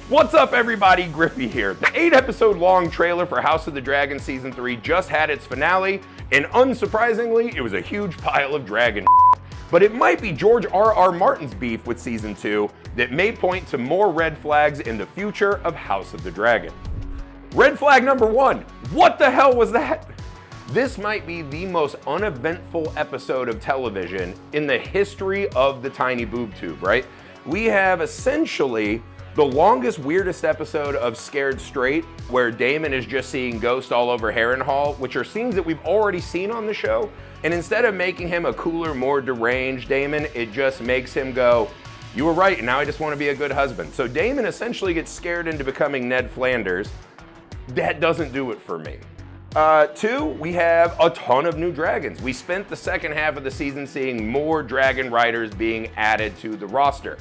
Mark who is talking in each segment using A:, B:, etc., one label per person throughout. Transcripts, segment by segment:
A: What's up everybody, Griffey here. The 8-episode long trailer for House of the Dragon Season 3 just had its finale, and unsurprisingly, it was a huge pile of dragon But it might be George R.R. Martin's beef with Season 2 that may point to more red flags in the future of House of the Dragon. Red flag number 1, what the hell was that? This might be the most uneventful episode of television in the history of the Tiny Boob Tube, right? We have essentially the longest, weirdest episode of Scared Straight, where Damon is just seeing ghosts all over Harrenhal, which are scenes that we've already seen on the show. And instead of making him a cooler, more deranged Damon, it just makes him go, you were right, and now I just want to be a good husband. So Damon essentially gets scared into becoming Ned Flanders. That doesn't do it for me. 2, we have a ton of new dragons. We spent the second half of the season seeing more dragon riders being added to the roster.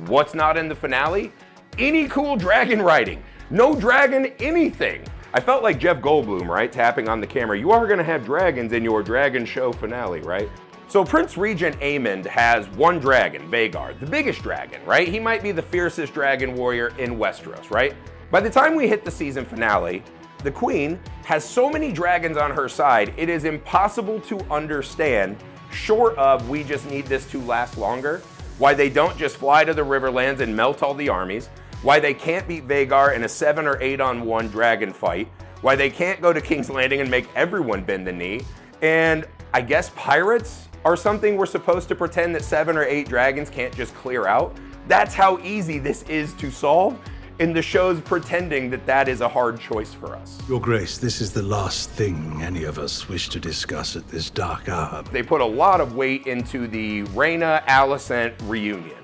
A: What's not in the finale? Any cool dragon riding. No dragon anything. I felt like Jeff Goldblum, right? Tapping on the camera. You are gonna have dragons in your dragon show finale, right? So Prince Regent Aemond has one dragon, Vhagar, the biggest dragon, right? He might be the fiercest dragon warrior in Westeros, right? By the time we hit the season finale, the Queen has so many dragons on her side, it is impossible to understand, short of we just need this to last longer, why they don't just fly to the Riverlands and melt all the armies, why they can't beat Vhagar in a 7 or 8-on-1 dragon fight, why they can't go to King's Landing and make everyone bend the knee, and I guess pirates are something we're supposed to pretend that 7 or 8 dragons can't just clear out. That's how easy this is to solve, and the show's pretending that that is a hard choice for us.
B: Your Grace, this is the last thing any of us wish to discuss at this dark hour.
A: They put a lot of weight into the Rhaena-Alicent reunion.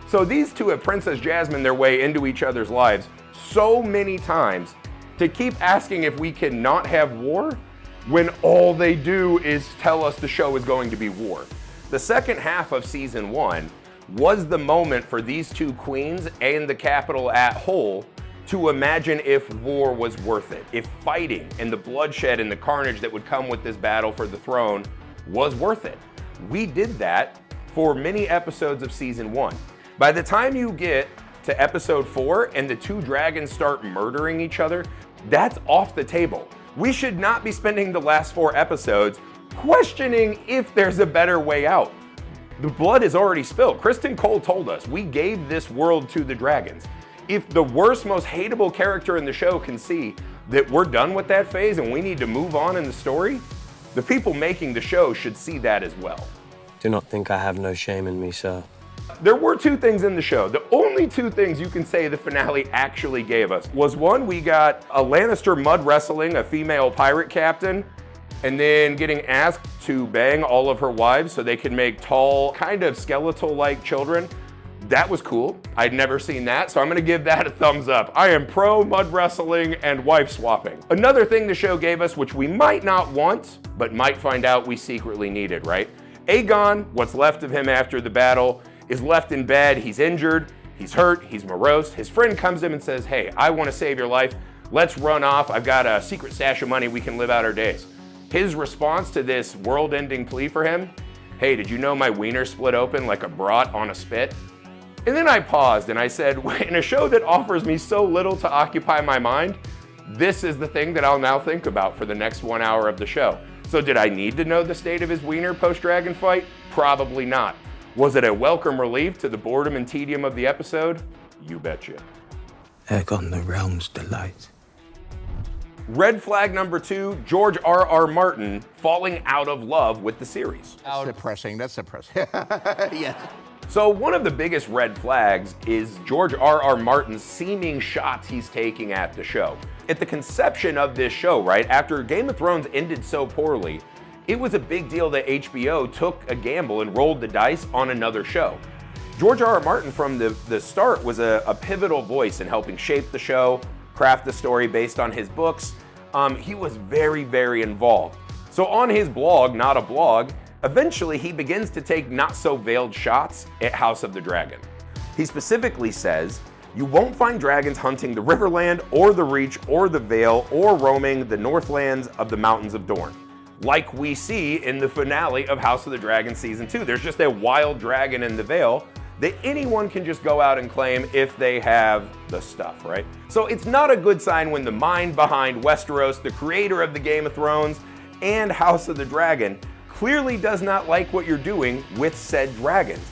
A: So these two have Princess Jasmine their way into each other's lives so many times to keep asking if we can not have war when all they do is tell us the show is going to be war. The second half of season 1 was the moment for these two queens and the capital at whole to imagine if war was worth it, if fighting and the bloodshed and the carnage that would come with this battle for the throne was worth it. We did that for many episodes of season 1. By the time you get to episode 4 and the two dragons start murdering each other, that's off the table. We should not be spending the last 4 episodes questioning if there's a better way out. The blood is already spilled. Kristen Cole told us we gave this world to the dragons. If the worst, most hateable character in the show can see that we're done with that phase and we need to move on in the story, the people making the show should see that as well.
C: Do not think I have no shame in me, sir.
A: There were 2 things in the show. The only 2 things you can say the finale actually gave us was, 1, we got a Lannister mud wrestling a female pirate captain, and then getting asked to bang all of her wives so they could make tall, kind of skeletal-like children. That was cool. I'd never seen that, so I'm gonna give that a thumbs up. I am pro mud wrestling and wife swapping. Another thing the show gave us, which we might not want, but might find out we secretly needed, right? Aegon, what's left of him after the battle, is left in bed, he's injured, he's hurt, he's morose. His friend comes to him and says, hey, I wanna save your life. Let's run off. I've got a secret stash of money. We can live out our days. His response to this world-ending plea for him, hey, did you know my wiener split open like a brat on a spit? And then I paused and I said, in a show that offers me so little to occupy my mind, this is the thing that I'll now think about for the next 1 hour of the show. So did I need to know the state of his wiener post-dragon fight? Probably not. Was it a welcome relief to the boredom and tedium of the episode? You betcha.
B: Aegon the Realm's delight.
A: Red flag number 2, George R.R. Martin falling out of love with the series.
D: That's depressing. Yes.
A: So one of the biggest red flags is George R.R. Martin's seeming shots he's taking at the show. At the conception of this show, right, after Game of Thrones ended so poorly, it was a big deal that HBO took a gamble and rolled the dice on another show. George R.R. Martin from the start was a pivotal voice in helping shape the show, craft the story based on his books. He was very, very involved. So on his blog, Not a Blog, eventually he begins to take not so veiled shots at House of the Dragon. He specifically says, you won't find dragons hunting the Riverland or the Reach or the Vale or roaming the Northlands of the Mountains of Dorne, like we see in the finale of House of the Dragon Season 2. There's just a wild dragon in the Vale that anyone can just go out and claim if they have the stuff, right? So it's not a good sign when the mind behind Westeros, the creator of the Game of Thrones and House of the Dragon, clearly does not like what you're doing with said dragons.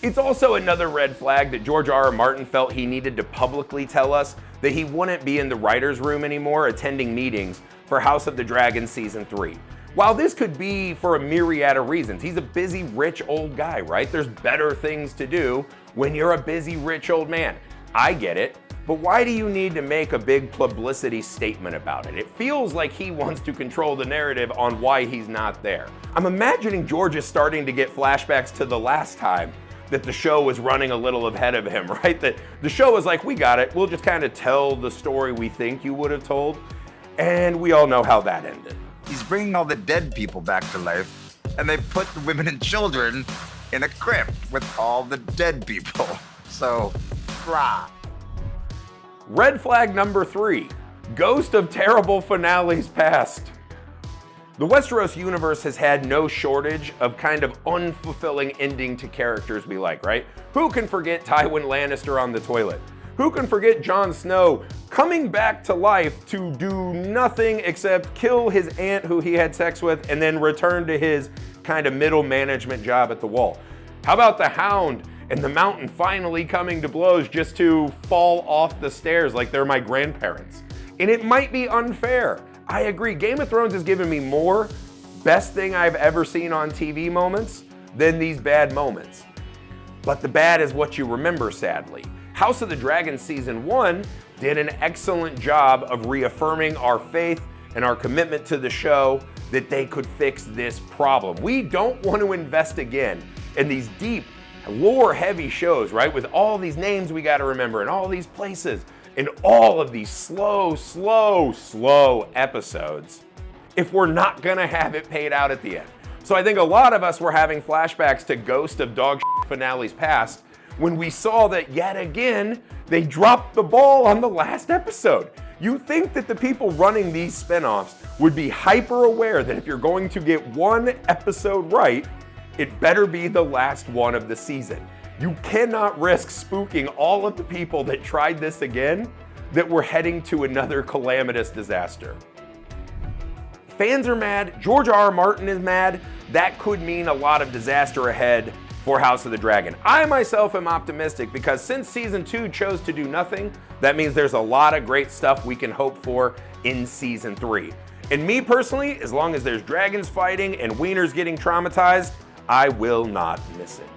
A: It's also another red flag that George R.R. Martin felt he needed to publicly tell us that he wouldn't be in the writer's room anymore attending meetings for House of the Dragon Season 3. While this could be for a myriad of reasons, he's a busy, rich, old guy, right? There's better things to do when you're a busy, rich, old man. I get it, but why do you need to make a big publicity statement about it? It feels like he wants to control the narrative on why he's not there. I'm imagining George is starting to get flashbacks to the last time that the show was running a little ahead of him, right? That the show was like, we got it, we'll just kind of tell the story we think you would have told, and we all know how that ended.
E: He's bringing all the dead people back to life, and they put the women and children in a crypt with all the dead people. So, rah.
A: Red flag number 3, ghost of terrible finales past. The Westeros universe has had no shortage of kind of unfulfilling ending to characters we like, right? Who can forget Tywin Lannister on the toilet? Who can forget Jon Snow coming back to life to do nothing except kill his aunt who he had sex with and then return to his kind of middle management job at the Wall? How about the Hound and the Mountain finally coming to blows just to fall off the stairs like they're my grandparents? And it might be unfair. I agree, Game of Thrones has given me more best thing I've ever seen on TV moments than these bad moments. But the bad is what you remember, sadly. House of the Dragon Season 1 did an excellent job of reaffirming our faith and our commitment to the show that they could fix this problem. We don't want to invest again in these deep, lore-heavy shows, right? With all these names we got to remember and all these places and all of these slow episodes if we're not gonna have it paid out at the end. So I think a lot of us were having flashbacks to ghost of dog finales past when we saw that yet again, they dropped the ball on the last episode. You think that the people running these spinoffs would be hyper aware that if you're going to get one episode right, it better be the last one of the season. You cannot risk spooking all of the people that tried this again that we're heading to another calamitous disaster. Fans are mad, George R.R. Martin is mad. That could mean a lot of disaster ahead for House of the Dragon. I myself am optimistic because since season 2 chose to do nothing, that means there's a lot of great stuff we can hope for in season 3. And me personally, as long as there's dragons fighting and wieners getting traumatized, I will not miss it.